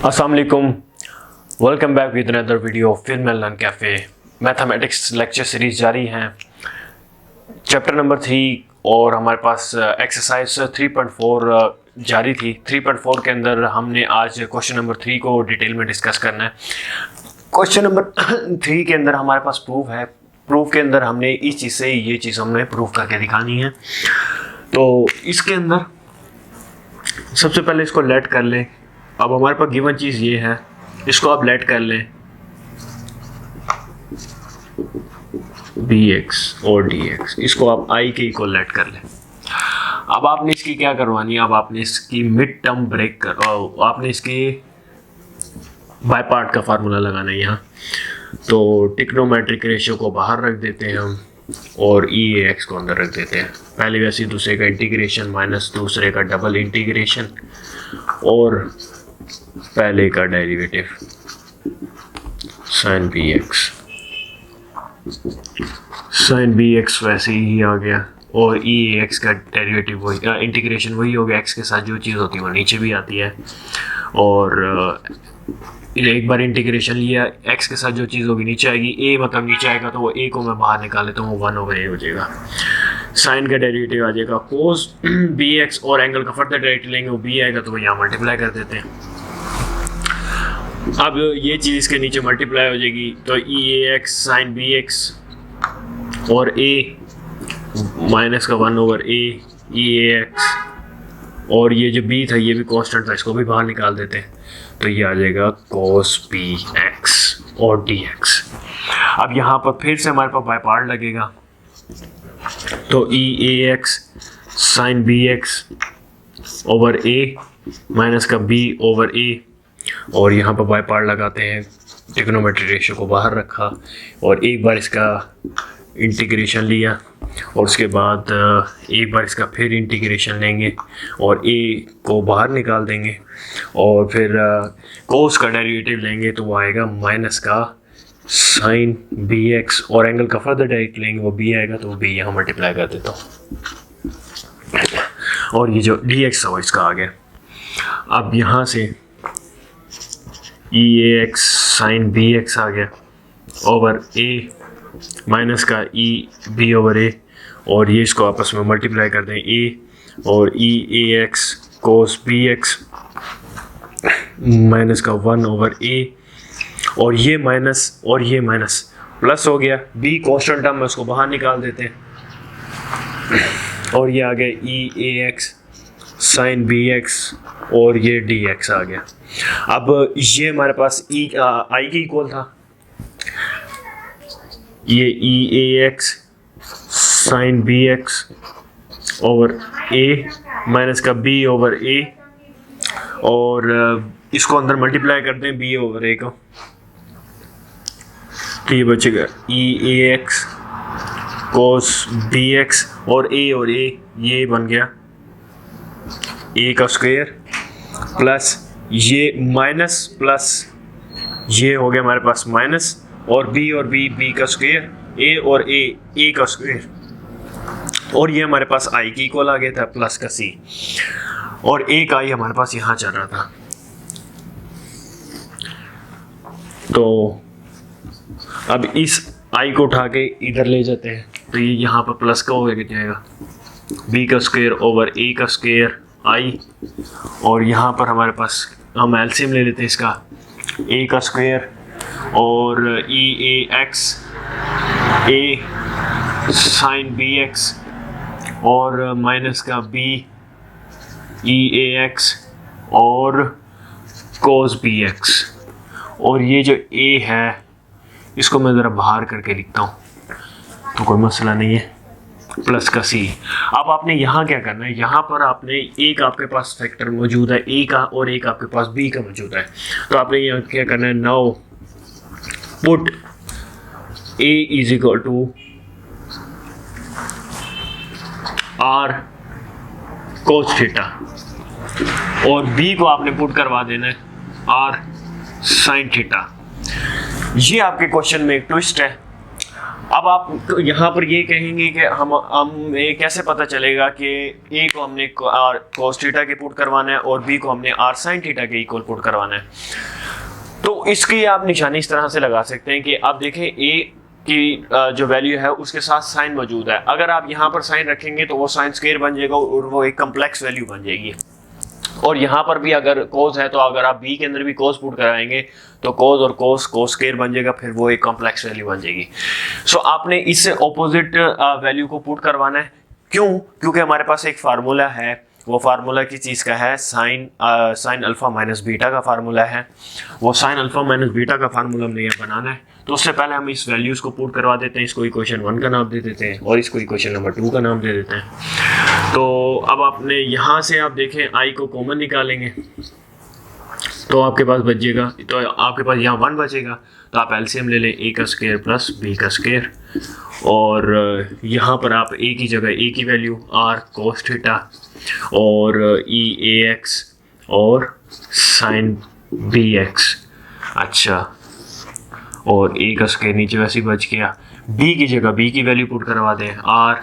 अस्सलाम वालेकुम, welcome back with another video of film learn cafe. Mathematics lecture series जारी हैं, चैप्टर नंबर 3 और हमारे पास एक्सरसाइज 3.4 जारी थी। 3.4 के अंदर हमने आज क्वेश्चन नंबर 3 को डिटेल में डिस्कस करना है। क्वेश्चन नंबर 3 के अंदर हमारे पास प्रूफ है। प्रूफ के अंदर हमने इस चीज़ से ये चीज़ हमने प्रूफ करके दिखानी है। तो इसके अंदर सबसे पहले इसको लेट कर लें। अब हमारे पास गिवन चीज़ ये है, इसको आप लेट कर लें bx और dx, इसको आप i के इक्वल लेट कर लें। अब आपने इसकी क्या करवानी है, अब आपने इसकी मिड टर्म ब्रेक कर, आपने इसके बाय पार्ट का फार्मूला लगाना है यहाँ। तो टिग्नोमेट्रिक रेशियो को बाहर रख देते हैं हम और EAX को अंदर रख देते हैं। पहले वैसे दूसरे का इंटीग्रेशन माइनस दूसरे का डबल इंटीग्रेशन और पहले का डेरिवेटिव sin bx वैसे ही आ गया और EAX का डेरिवेटिव वही, इंटीग्रेशन वही हो गया। x के साथ जो चीज़ होती है वो नीचे भी आती है और एक बार इंटीग्रेशन लिया x के साथ जो चीज़ होगी नीचे आएगी। a मतलब नीचे आएगा तो वो a को मैं बाहर निकाल लेता हूँ, वो 1/a हो जाएगा। साइन का डेरिवेटिव आ जाएगा cos bx और एंगल का फर्दर डेरिवेटिव लेंगे वो b आएगा तो वो यहाँ मल्टीप्लाई कर देते हैं। अब ये चीज़ इसके नीचे मल्टीप्लाई हो जाएगी तो EAX sin bx और a माइनस का 1/a EAX और ये जो b था ये भी कांस्टेंट था, इसको भी बाहर निकाल देते हैं तो ये आ जाएगा cos bx और dx। अब यहाँ पर फिर से हमारे पास बाय पार्ट लगेगा तो EAX sin bx over a minus का b ओवर a और यहाँ पर बाय पार्ट लगाते हैं। ट्रिग्नोमेट्रिक रेशियो को बाहर रखा और एक बार इसका इंटीग्रेशन लिया और उसके बाद एक बार इसका फिर इंटीग्रेशन लेंगे और a को बाहर निकाल देंगे और फिर cos का डेरिवेटिव लेंगे तो वो आएगा माइनस का sin bx और एंगल का फर्दर डेरिवेटिव लेंगे वो b आएगा तो वो b यहाँ मल्टीप्लाई कर देता हूँ और ये जो dx था इसका आ गया। अब यहाँ से EAX sin bx आ गया ओवर a माइनस का b ओवर a और ये इसको आपस में मल्टीप्लाई कर दें a और EAX cos bx माइनस का 1/a और ये माइनस प्लस हो गया। b कांस्टेंट टर्म में उसको बाहर निकाल देते हैं और ये आ गया EAX sin bx और ये dx आ गया। अब ये हमारे पास i के इक्वल था, ये EAX sin bx over a minus का b ओवर a और इसको अंदर मल्टीप्लाई करते हैं b ओवर a को तो ये बचेगा EAX cos bx और a ये बन गया a का स्क्वायर प्लस ये माइनस प्लस ये हो गया हमारे पास माइनस और b का स्क्वायर a और a का स्क्वायर और ये हमारे पास i की इक्वल आ गया था प्लस का c और a का i हमारे पास यहाँ चल रहा था। तो अब इस i को उठा के इधर ले जाते हैं तो ये यहाँ पर प्लस का हो जाएगा b का स्क्वायर ओवर a का स्क्वायर i और यहाँ पर हमारे पास हम एलसीएम ले लेते हैं इसका a का स्क्वायर और EAX a sin bx और माइनस का b EAX और cos bx और ये जो a है इसको मैं ज़रा बाहर करके लिखता हूँ तो कोई मसला नहीं है प्लस का c। अब आपने यहाँ क्या करना है, यहाँ पर आपने एक आपके पास फैक्टर मौजूद है a का और एक आपके पास b का मौजूद है तो आपने यहाँ क्या करना है, now put a is equal to r cos theta और b को आपने पुट करवा देना है r sin थीटा। ये आपके क्वेश्चन में एक ट्विस्ट है। अब आप यहाँ पर ये कहेंगे कि हम ये कैसे पता चलेगा कि ए को हमने cos थीटा के पुट करवाना है और बी को हमने r sin थीटा के इक्वल पुट करवाना है। तो इसकी आप निशानी इस तरह से लगा सकते हैं कि आप देखें ए की जो वैल्यू है उसके साथ साइन मौजूद है। अगर आप यहाँ पर साइन रखेंगे तो वो साइन स्क्वायर बन जाएगा और वो एक कम्प्लेक्स वैल्यू बन जाएगी। और यहाँ पर भी अगर कोस है तो अगर आप बी के अंदर भी कोस पुट कराएंगे तो कोस और कोस स्क्वायर बन जाएगा, फिर वो एक कॉम्प्लेक्स वैल्यू बन जाएगी। सो आपने इससे ऑपोजिट वैल्यू को पुट करवाना है। क्यों? क्योंकि हमारे पास एक फार्मूला है, वो फार्मूला की चीज़ का है साइन अल्फ़ा माइनस बीटा का फार्मूला है। वो साइन अल्फ़ा माइनस बीटा का फार्मूला हमने यहाँ बनाना है। तो उससे पहले हम इस वैल्यूज़ को पुट करवा देते हैं। इसको इक्वेशन 1 का नाम दे देते हैं और इसको इक्वेशन नंबर 2 का नाम दे देते हैं। तो अब आपने यहाँ से आप देखें आई को कॉमन निकालेंगे तो आपके पास बचेगा, तो आपके पास यहाँ 1 बचेगा, तो आप एलसीएम ले लें ए का स्क्वायर प्लस बी का स्क्वायर। और यहाँ पर आप ए की जगह ए की वैल्यू r cos थीटा और ई ए एक्स और साइन बी एक्स। अच्छा, और ए का स्क्वायर नीचे वैसे ही बच गया। बी की जगह बी की वैल्यू पुट करवा दें r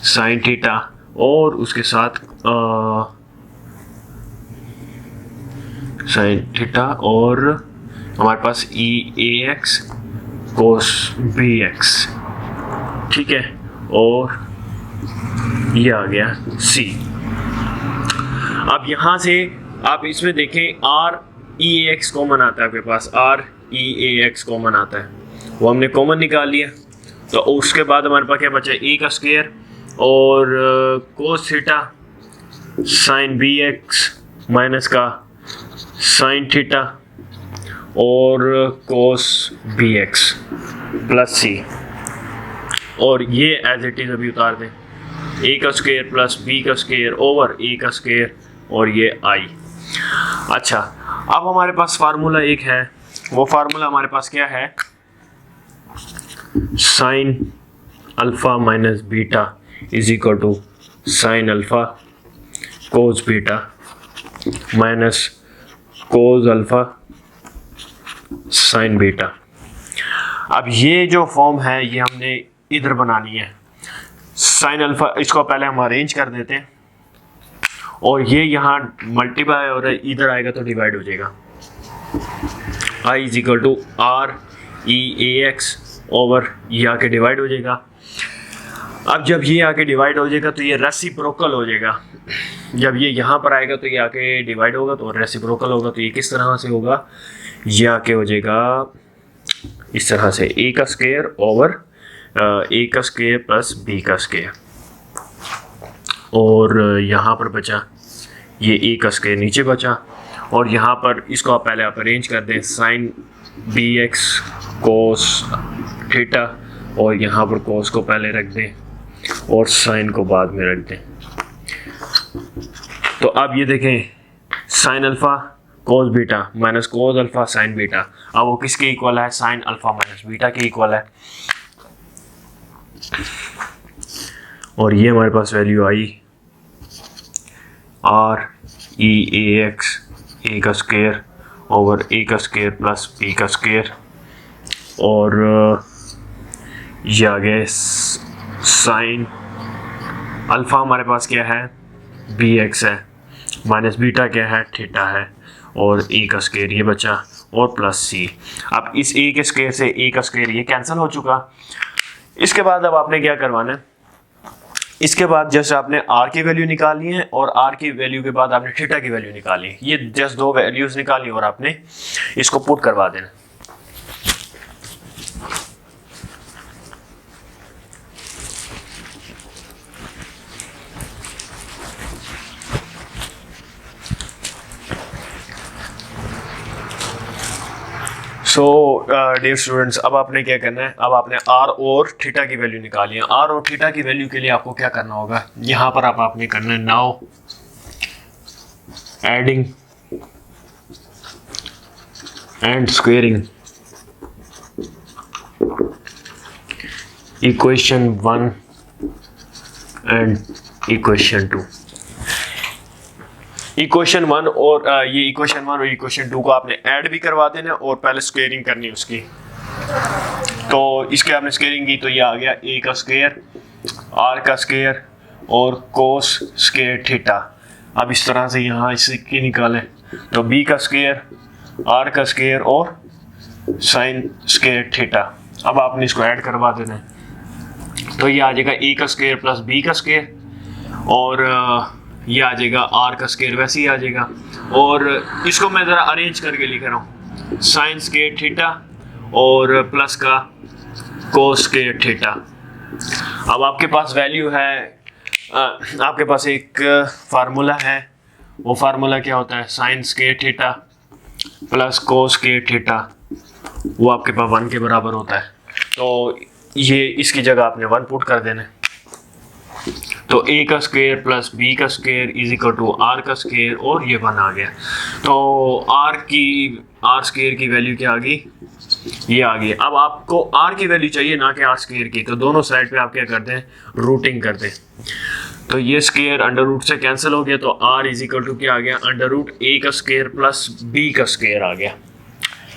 साइन थीटा और उसके साथ साइन थीटा और हमारे पास ई A x cos b x, ठीक है। और ये आ गया सी। अब यहाँ से आप इसमें देखें are E A x common आता है, आपके पास are E A x common आता है, वो हमने कॉमन निकाल लिया। तो उसके बाद हमारे पास क्या बचा, ए का स्क्वायर और cos theta sine b x minus का साइन थीटा और cos b x plus c. और ये एज इट इज़ अभी उतार दें, ए का स्क्वायर प्लस बी का स्क्वायर ओवर ए का स्क्वायर और ये आई। अच्छा, अब हमारे पास फार्मूला एक है, वो फार्मूला हमारे पास क्या है, sine alpha minus beta is equal to sine alpha cos beta minus cos alpha sine beta. अब ये जो फॉर्म है ये हमने इधर बनानी है। साइन अल्फ़ा, इसको पहले हम अरेंज कर देते हैं और ये यहाँ मल्टीप्लाई और इधर आएगा तो डिवाइड हो जाएगा। I is equal to R E A X over ये आके डिवाइड हो जाएगा। अब जब ये आके डिवाइड हो जाएगा तो ये रेसिप्रोकल हो जाएगा। जब ये यहाँ पर आएगा तो ये आके डिवाइड होगा तो रेसिप्रोकल होगा। तो ये किस तरह से होगा, ये आके हो जाएगा इस तरह से, ए का स्क्वायर ओवर ए का स्क्वायर प्लस बी का स्क्वायर। और यहाँ पर बचा ये ए का स्क्वायर नीचे बचा और यहाँ पर इसको आप पहले आप अरेंज कर दें, sine b x cos theta और यहाँ पर कोस को पहले रख दें और साइन को बाद में रख दें। तो अब ये देखें, sine alpha cos beta minus cos alpha sine beta, अब वो किसके इक्वल है, साइन अल्फ़ा माइनस बीटा के इक्वल है। और ये हमारे पास वैल्यू आई R E A X A का स्क्वायर ओवर ए का स्क्वायर प्लस बी का स्क्वायर और ये आ गया साइन अल्फ़ा हमारे पास क्या है, बी एक्स है, माइनस बीटा क्या है, थीटा है और ए का स्क्वायर ये बचा और प्लस सी। अब इस ए के स्क्वायर से ए का स्क्वायर ये कैंसिल हो चुका। इसके बाद अब आपने क्या करवाना है, इसके बाद जैसे आपने आर की वैल्यू निकालनी है और आर की वैल्यू के बाद आपने थीटा की वैल्यू निकालनी है। ये जस्ट दो वैल्यूज निकाली और आपने इसको पुट करवा देना। सो डियर स्टूडेंट्स, अब आपने क्या करना है, अब आपने आर और थीटा की वैल्यू निकाली है। आर और थीटा की वैल्यू के लिए आपको क्या करना होगा, यहाँ पर आपने करना है now adding and squaring equation 1 and equation 2। Equation 1 और ये इक्वेशन 1 और इक्वेशन 2 को आपने ऐड भी करवा देना और पहले स्क्वेयरिंग करनी है उसकी। तो इसके आपने स्क्वायरिंग की तो ये आ गया a का स्क्वायर, r का स्क्वायर और कोस स्क्वायर थीटा। अब इस तरह से यहाँ इसकी निकालें तो b का स्क्वायर, r का स्क्वायर और साइन स्क्वायर थीटा। अब आपने इसको ऐड करवा देना है तो ये आ जाएगा a का स्क्वायर प्लस b का स्क्वायर और ये आ जाएगा r का स्क्वायर वैसे ही आ जाएगा। और इसको मैं ज़रा अरेंज करके लिख रहा हूँ, साइन स्क्वायर थीटा और प्लस का कोस स्क्वायर थीटा। अब आपके पास वैल्यू है, आपके पास एक फार्मूला है, वो फार्मूला क्या होता है, sine square theta plus cos square theta, वो आपके पास 1 के बराबर होता है। तो ये इसकी जगह आपने 1 पुट कर देना है। तो a का स्क्वायर प्लस b का square is equal to r का स्क्वायर और ये 1 आ गया। तो r स्क्वायर की वैल्यू क्या आ गई, ये आ गई। अब आपको r की वैल्यू चाहिए ना कि r स्क्वायर की, तो दोनों साइड पे आप क्या करते हैं, रूटिंग करते हैं। तो ये स्क्वायर अंडर रूट से कैंसिल हो गया तो r इज इक्वल टू क्या आ गया, अंडर रूट a का स्क्वायर प्लस b का स्क्वायर आ गया।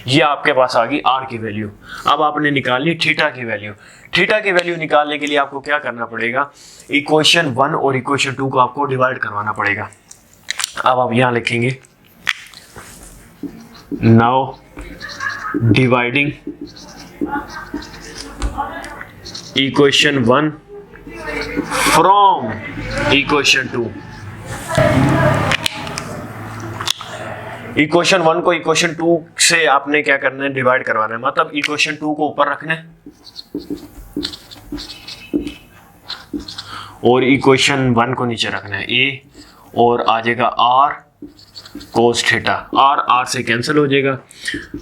ये आपके पास आ गई r की वैल्यू। अब आपने निकालनी थीटा की वैल्यू। थीटा की वैल्यू निकालने के लिए आपको क्या करना पड़ेगा, इक्वेशन 1 और इक्वेशन 2 को आपको डिवाइड करवाना पड़ेगा। अब आप यहाँ लिखेंगे now dividing equation 1 from equation 2। Equation 1 को इक्वेशन 2 से आपने क्या करना है, डिवाइड करवाना है। मतलब इक्वेशन 2 को ऊपर रखना है और इक्वेशन 1 को नीचे रखना है, a और आ जाएगा r कोस थीटा, r से कैंसिल हो जाएगा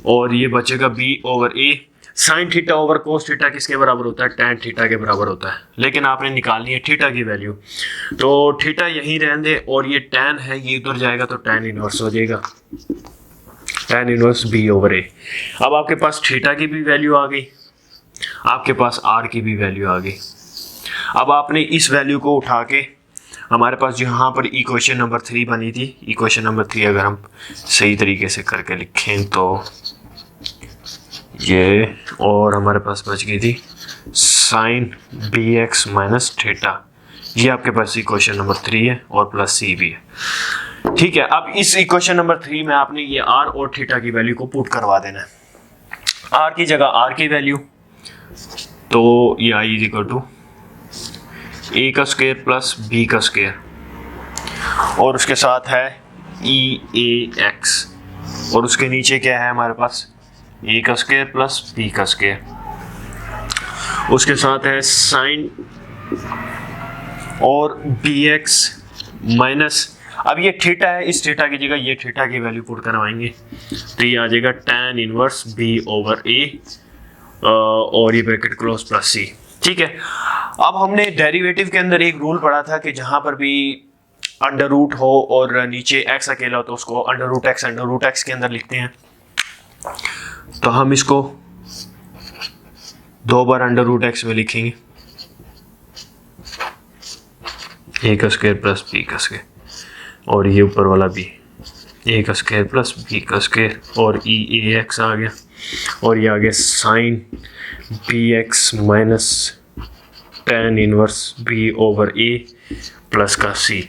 और ये बचेगा b over a। Sine theta over cos theta किसके बराबर होता है, टैन थीटा के बराबर होता है। लेकिन आपने निकालनी है थीटा की वैल्यू, तो थीटा यहीं रहने दे और ये टैन है ये उधर जाएगा तो टैन इनवर्स हो जाएगा, tan inverse b over a। अब आपके पास थीटा की भी वैल्यू आ गई, आपके पास r की भी वैल्यू आ गई। अब आपने इस वैल्यू को उठा के, हमारे पास जो यहाँ पर इक्वेशन नंबर 3 बनी थी, इक्वेशन नंबर 3 अगर हम सही तरीके से करके लिखें तो ये, और हमारे पास बच गई थी साइन bx माइनस थीटा। ये आपके पास इक्वेशन नंबर 3 है और प्लस c भी है। ठीक है, अब इस इक्वेशन नंबर 3 में आपने ये r और थीटा की वैल्यू को पुट करवा देना है। r की जगह r की वैल्यू, तो ये आई इज इक्वल टू a का स्क्वायर प्लस b का स्क्वायर और उसके साथ है EAX और उसके नीचे क्या है हमारे पास, a का स्क्वायर प्लस b का स्क्वायर, उसके साथ है साइन और bx माइनस, अब ये थीटा है, इस थीटा की जगह ये थीटा की वैल्यू पुट करवाएंगे तो ये आ जाएगा tan inverse b over a और ये ब्रैकेट क्लोज प्लस c। ठीक है, अब हमने डेरिवेटिव के अंदर एक रूल पढ़ा था कि जहां पर भी अंडर रूट हो और नीचे x अकेला हो तो उसको अंडर रूट x के अंदर लिखते हैं। तो हम इसको 2 बार अंडर रूट x में लिखेंगे, a का स्क्वायर प्लस b का स्क्वायर और ये ऊपर वाला b, a का स्क्वायर प्लस b का स्क्वायर और EAX आ गया और ये आ गया sine bx minus tan inverse b over a plus का c।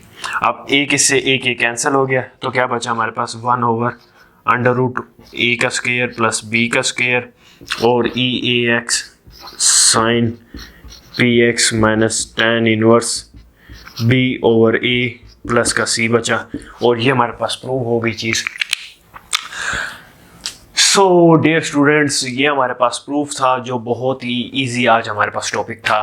अब a किससे a कैंसिल हो गया तो क्या बचा हमारे पास 1 ओवर अंडर रूट a का स्क्वायर प्लस b का स्क्वायर और EAX sine px minus tan inverse b over a plus का c बचा और ये हमारे पास प्रूव हो गई चीज़। सो डियर स्टूडेंट्स, ये हमारे पास प्रूफ था जो बहुत ही इजी आज हमारे पास टॉपिक था।